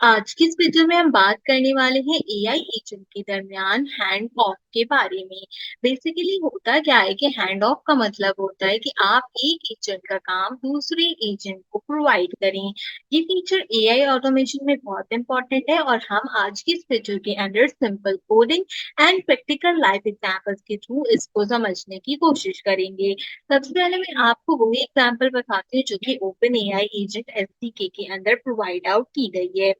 आज की इस वीडियो में हम बात करने वाले हैं एआई एजेंट के दरमियान हैंड ऑफ के बारे में। बेसिकली होता क्या है कि हैंड ऑफ का मतलब होता है कि आप एक एजेंट का काम दूसरे एजेंट को प्रोवाइड करें। ये फीचर एआई ऑटोमेशन में बहुत इंपॉर्टेंट है और हम आज की इस वीडियो के अंदर simple coding and practical life examples के थ्रू इसको समझने की कोशिश करेंगे। सबसे पहले मैं आपको वही एग्जांपल बताती हूँ जो कि ओपन एआई एजेंट एसडीके के अंदर प्रोवाइड आउट की गई है।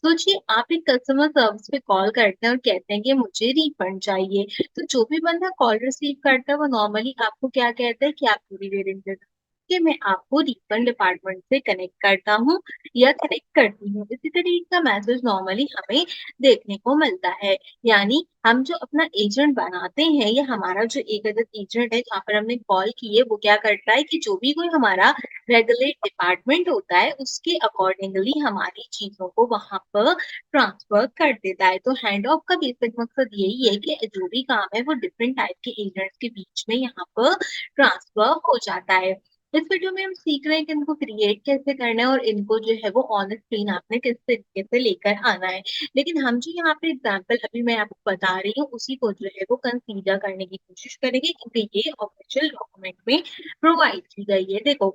सोचिए आप एक कस्टमर सर्विस पे कॉल करते हैं और कहते हैं कि मुझे रिफंड चाहिए। तो जो भी बंदा कॉल रिसीव करता है वो नॉर्मली आपको क्या कहता है कि आप थोड़ी देर इंतजार कि मैं आपको रिफंड डिपार्टमेंट से कनेक्ट करता हूँ या कनेक्ट करती हूँ। इसी तरीके का मैसेज नॉर्मली हमें देखने को मिलता है। यानी हम जो अपना एजेंट बनाते हैं या हमारा जो एक अदद एजेंट है जहाँ पर हमने कॉल की है वो क्या करता है कि जो भी कोई हमारा रेगुलेट डिपार्टमेंट होता है उसके अकॉर्डिंगली हमारी चीजों को वहां पर ट्रांसफर कर देता है। तो हैंड ऑफ का बेसिक मकसद यही है कि जो भी काम है वो डिफरेंट टाइप के एजेंट्स के बीच में यहाँ पर ट्रांसफर हो जाता है। इस वीडियो में हम सीख रहे हैं कि इनको क्रिएट कैसे करना है और इनको जो है वो ऑन स्क्रीन आपने किस तरीके से लेकर आना है। लेकिन हम जो यहाँ पे एग्जांपल अभी मैं आपको बता रही हूँ उसी को जो है वो कंसीडर करने की कोशिश करेंगे क्योंकि ये ऑफिशियल डॉक्यूमेंट में प्रोवाइड की गई है। देखो,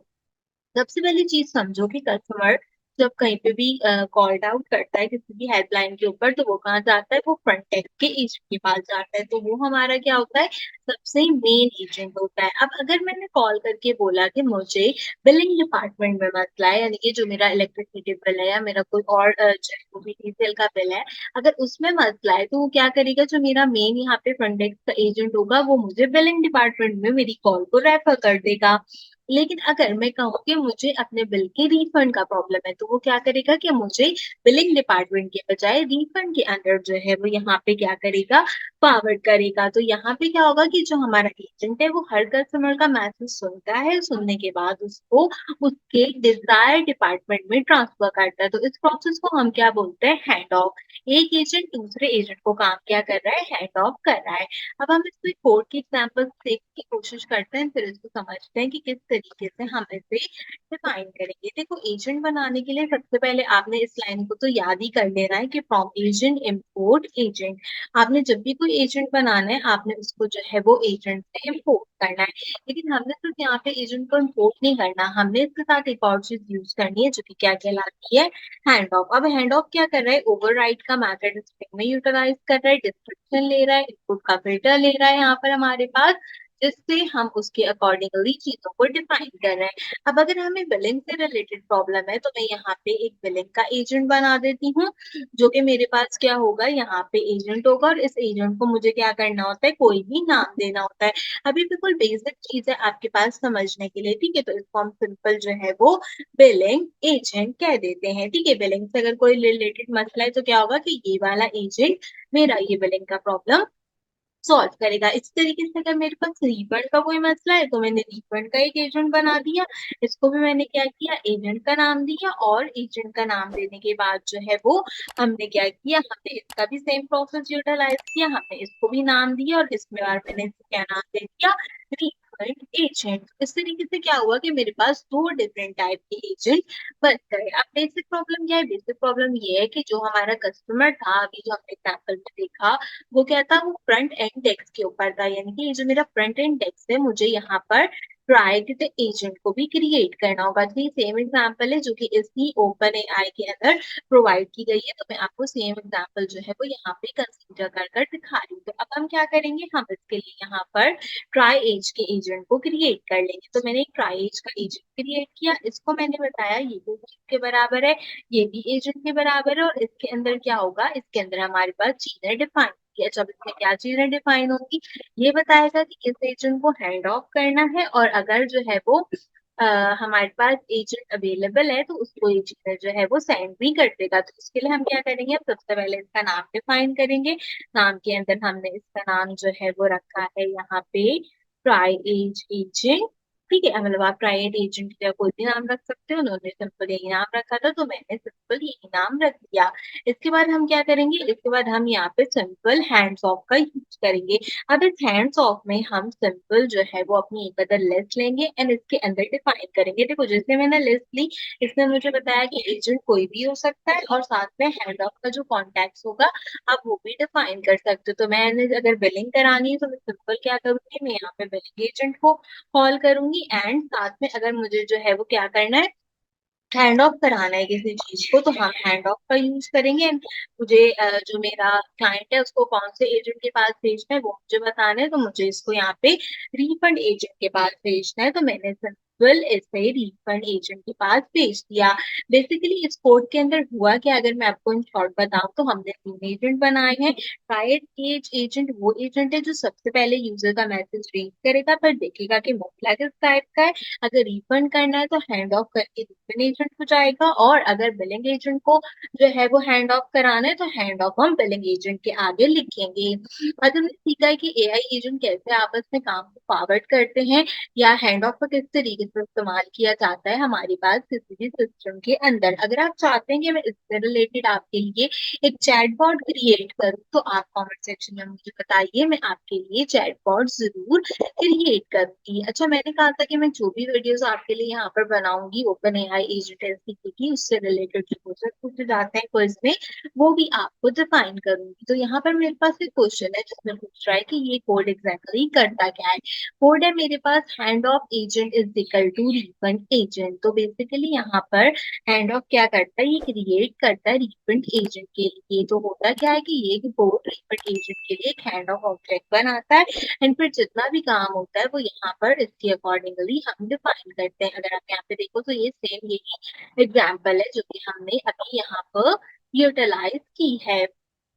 सबसे पहली चीज समझो कि कस्टमर जब कहीं पे भी कॉल्ड आउट करता है किसी भी हेल्पलाइन के ऊपर तो वो कहाँ जाता है, वो फ्रंट डेस्क के एजेंट के पास जाता है। तो वो हमारा क्या होता है, सबसे मेन एजेंट होता है। अब अगर मैंने कॉल करके बोला कि मुझे बिलिंग डिपार्टमेंट में मसला है, यानी कि जो मेरा इलेक्ट्रिसिटी बिल है या मेरा कोई और जो भी डीजल का बिल है, अगर उसमें मसला है तो वो क्या करेगा, जो मेरा मेन यहाँ पे फ्रंट डेस्क का एजेंट होगा वो मुझे बिलिंग डिपार्टमेंट में मेरी कॉल को रेफर कर देगा। लेकिन अगर मैं कहूँ कि मुझे अपने बिल के रिफंड का प्रॉब्लम है तो वो क्या करेगा कि मुझे बिलिंग डिपार्टमेंट के बजाय रिफंड के अंदर जो है वो यहाँ पे क्या करेगा, फॉरवर्ड करेगा। तो यहाँ पे क्या होगा कि जो हमारा एजेंट है वो हर कस्टमर का मैसेज सुनता है, सुनने के बाद उसको उसके डिजायर डिपार्टमेंट में ट्रांसफर करता है। तो इस प्रोसेस को हम क्या बोलते हैं, हैंड ऑफ। एक एजेंट दूसरे एजेंट को काम क्या कर रहा है, हैंड ऑफ कर रहा है। अब हम इसको एक कोड की एग्जांपल से की कोशिश करते हैं, फिर इसको समझते हैं कि किस तरीके से हम इसे डिफाइन करेंगे। देखो, एजेंट बनाने के लिए सबसे पहले आपने इस लाइन को तो याद ही कर लेना है कि फ्रॉम एजेंट इंपोर्ट एजेंट। आपने जब भी कोई एजेंट बनाना है आपने उसको जो है वो एजेंट से इंपोर्ट करना है। लेकिन हमने सिर्फ यहाँ पे एजेंट को इंपोर्ट नहीं करना, हमने इसके साथ एक और चीज यूज करनी है जो कि क्या कहलाती है, हैंड ऑफ। अब हैंड ऑफ क्या कर रहा है, ओवरराइड का मेथड स्ट्रिंग में यूटिलाइज कर रहा है, डिस्क्रिप्शन ले रहा है, इनपुट का फिल्टर ले रहा है यहाँ पर हमारे पास, जिससे हम उसके अकॉर्डिंगली चीजों को डिफाइन कर रहे हैं। अब अगर हमें बिलिंग से रिलेटेड प्रॉब्लम है तो मैं यहाँ पे एक बिलिंग का एजेंट बना देती हूँ, जो कि मेरे पास क्या होगा, यहाँ पे एजेंट होगा और इस एजेंट को मुझे क्या करना होता है, कोई भी नाम देना होता है। अभी बिल्कुल बेसिक चीज है आपके पास समझने के लिए, ठीक है। तो इसको हम सिंपल जो है वो बिलिंग एजेंट कह देते हैं, ठीक है। बिलिंग से अगर कोई रिलेटेड मसला है तो क्या होगा कि ये वाला एजेंट मेरा ये बिलिंग का प्रॉब्लम सॉल्व करेगा। इस तरीके से अगर मेरे पास रिफंड का कोई मसला है तो मैंने रिफंड का एक एजेंट बना दिया, इसको भी मैंने क्या किया, एजेंट का नाम दिया। और एजेंट का नाम देने के बाद जो है वो हमने क्या किया, हमने इसका भी सेम प्रोसेस यूटिलाइज किया, हमने इसको भी नाम दिया और इसमें और मैंने इसको क्या नाम दे दिया, रिफंड एजेंट। इस तरीके से क्या हुआ कि मेरे पास दो डिफरेंट टाइप के एजेंट बन गए। अब बेसिक प्रॉब्लम क्या है, बेसिक प्रॉब्लम ये है कि जो हमारा कस्टमर था, अभी जो हमने एग्जाम्पल में देखा, वो क्या था, वो फ्रंट एंड डेस्क के ऊपर था। यानी कि ये जो मेरा फ्रंट एंड डेस्क है मुझे यहाँ पर ट्राई के एजेंट को भी क्रिएट करना होगा। तो ये सेम एग्जांपल है जो कि इसी ओपन एआई के अंदर प्रोवाइड की गई है। तो मैं आपको सेम एग्जांपल जो है वो यहाँ पे कंसीडर कर कर दिखा रही हूँ। तो अब हम क्या करेंगे, हम इसके लिए यहाँ पर ट्राई एज के एजेंट को क्रिएट कर लेंगे। तो मैंने एक ट्राई एज का एजेंट क्रिएट किया, इसको मैंने बताया ये भी एजेंट के बराबर है, ये भी एजेंट के बराबर है। और इसके अंदर क्या होगा, इसके अंदर हमारे पास चीजें डिफाइन किया। जब इसमें क्या चीजें डिफाइन होंगी, ये बताएगा कि किस एजेंट को हैंड ऑफ करना है, और अगर जो है वो अ, हमारे पास एजेंट अवेलेबल है तो उसको ये चीजें जो है वो सेंड भी कर देगा। तो इसके लिए हम क्या करेंगे, हम सबसे पहले इसका नाम डिफाइन करेंगे। नाम के अंदर हमने इसका नाम जो है वो रखा है यहाँ पे ट्राई एज एजेंट। ठीक है, मतलब आप प्राइवेट एजेंट का कोई भी नाम रख सकते हो, उन्होंने सिंपल यही नाम रखा था तो मैंने सिंपल यही नाम रख दिया। इसके बाद हम क्या करेंगे, इसके बाद हम यहाँ पे सिंपल हैंड्स ऑफ का यूज़ करेंगे। अब इस हैंड्स ऑफ में हम सिंपल जो है वो अपनी एक अदर लिस्ट लेंगे एंड इसके अंदर डिफाइन करेंगे। देखो जैसे मैंने लिस्ट ली, इसने मुझे बताया कि एजेंट कोई भी हो सकता है और साथ में हैंड ऑफ का जो कॉन्टैक्ट्स होगा, आप वो भी डिफाइन कर सकते हो। तो मैंने अगर बिलिंग करानी है तो मैं सिंपल क्या करूँगी, मैं यहाँ पे बिलिंग एजेंट को कॉल करूँगी एंड साथ में अगर मुझे जो है वो क्या करना है, हैंड ऑफ कराना है किसी चीज़ को, तो हम हैंड ऑफ का यूज़ करेंगे एंड मुझे जो मेरा क्लाइंट है उसको कौन से एजेंट के पास भेजना है वो मुझे बताना है, तो मुझे इसको यहाँ पे रिफंड एजेंट के पास भेजना है, तो मैंने सिंपल इसे रिफंड एजेंट के पास भेज दिया। बेसिकली इस कोड के अंदर हुआ क्या, अगर मैं आपको इन शॉर्ट बताऊँ तो हमने 3 एजेंट बनाए हैं। ट्राइड एज एजेंट वो एजेंट है जो सबसे पहले यूज़र का मैसेज रीड करेगा, पर देखेगा कि मोबाइल किस टाइप का है। अगर रिफंड करना है तो हैंड ऑफ करके रिफंड एजेंट को जाएगा, और अगर बिलिंग एजेंट को जो है वो हैंड ऑफ कराना है तो हैंड ऑफ हम बिलिंग एजेंट के आगे लिखेंगे। और तुमने सीखा है कि एआई एजेंट कैसे आपस में काम को फॉरवर्ड करते हैं या हैंड ऑफ का किस तरीके से इस्तेमाल किया जाता है हमारे पास किसी भी सिस्टम के अंदर। अगर आप चाहते हैं कि मैं इससे रिलेटेड आपके लिए एक चैटबॉट क्रिएट करूँ तो आप कमेंट सेक्शन में मुझे बताइए, मैं आपके लिए चैटबॉट जरूर क्रिएट करूंगी। अच्छा, मैंने कहा था कि मैं जो भी वीडियोस आपके लिए यहाँ पर बनाऊंगी ओपन एआई एजेंट एसडीके की, उससे रिलेटेड जो क्वेश्चन पूछे जाते हैं क्विज में, वो भी आपको डिफाइन करूंगी। तो यहाँ पर मेरे पास एक क्वेश्चन है जिसमें पूछ रहा है कि ये कोड एग्जैक्टली करता क्या है। कोड है मेरे पास, hand off agent is equal to refund agent. तो बेसिकली यहाँ पर हैंड ऑफ क्या करता है, ये क्रिएट करता है रिफंड एजेंट के लिए। तो होता क्या है कि ये कोड रिफंड एजेंट के लिए एक हैंड ऑफ ऑब्जेक्ट बनाता है एंड फिर जितना भी काम होता है वो यहाँ पर इसके अकॉर्डिंगली हम डिफाइन करते हैं। अगर आप यहाँ पे देखो तो ये सेम यही एग्जाम्पल है जो कि हमने अभी यहाँ पर यूटिलाइज की है।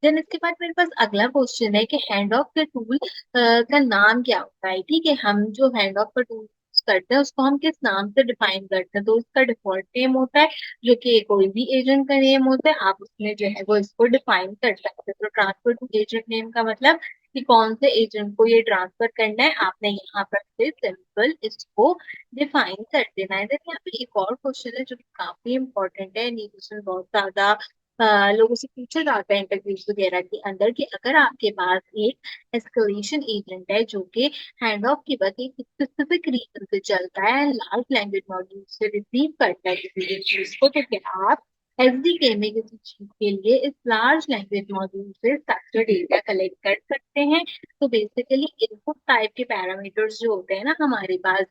देन इसके बाद मेरे पास अगला क्वेश्चन है कि हैंड ऑफ के टूल का नाम क्या होता है। ठीक है, हम जो हैंड ऑफ का टूल यूज करते हैं उसको हम किस नाम से डिफाइन करते हैं, तो उसका डिफॉल्ट नेम होता है जो कि कोई भी एजेंट का नेम होता है, आप उसमें जो है वो इसको डिफाइन कर सकते हैं। तो ट्रांसफर टू एजेंट नेम का मतलब कि कौन से एजेंट को ये ट्रांसफर करना है, आपने यहाँ पर से सिंपल इसको डिफाइन कर देना है। देखिए यहाँ पे एक और क्वेश्चन है जो कि काफी इंपॉर्टेंट है, ये क्वेश्चन बहुत ज्यादा लोगों से पूछा जाता है इंटरव्यूज वगैरह के अंदर, कि अगर आपके पास एक एस्केलेशन एजेंट है जो कि हैंड ऑफ के बाद एक स्पेसिफिक रीजन से चलता है, लार्ज लैंग्वेज मॉड्यूल से रिसीव करता है किसी भी चीज को, तो क्या आप एसडीके में किसी चीज के लिए इस लार्ज लैंग्वेज मॉड्यूल से स्ट्रक्चर डेटा कलेक्ट कर सकते हैं। तो बेसिकली इनपुट टाइप के पैरामीटर्स जो होते हैं ना हमारे पास,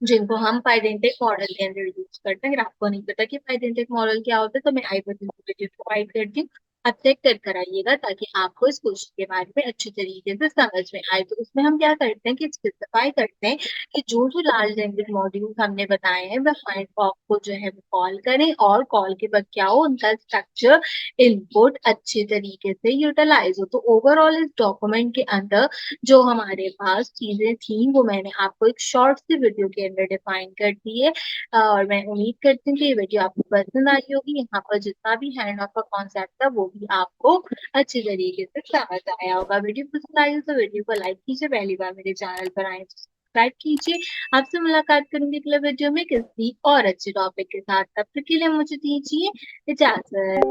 जिनको हम पाइडेंटिक मॉडल के अंदर यूज करते हैं। अगर आपको नहीं पता कि पाइडेंटिक मॉडल क्या होता है तो मैं आई बटन पे वीडियो प्रोवाइड करती हूँ, आप चेक कर आइएगा ताकि आपको इस क्वेश्चन के बारे में अच्छी तरीके से समझ में आए। तो उसमें हम क्या करते हैं कि स्पेसिफाई करते हैं कि जो जो लार्ज लैंग्वेज मॉड्यूल हमने बताए हैं वह फाइंड ऑफ को जो है वो कॉल करें, और कॉल के बाद क्या हो, उनका स्ट्रक्चर इनपुट अच्छे तरीके से यूटिलाइज हो। तो ओवरऑल इस डॉक्यूमेंट के अंदर जो हमारे पास चीजें थी वो मैंने आपको एक शॉर्ट सी वीडियो के अंदर डिफाइन कर दी है, और मैं उम्मीद करती हूँ कि ये वीडियो आपको पसंद आई होगी। यहाँ पर जितना भी हैंड ऑफ का कॉन्सेप्ट था वो भी आपको अच्छी तरीके से समझ आया होगा। वीडियो पसंद आई हो तो वीडियो को लाइक कीजिए, पहली बार मेरे चैनल पर आए तो सब्सक्राइब कीजिए। आपसे मुलाकात करूंगी अगले वीडियो में किसी और अच्छे टॉपिक के साथ, तब तक के लिए मुझे दीजिए इजाजत।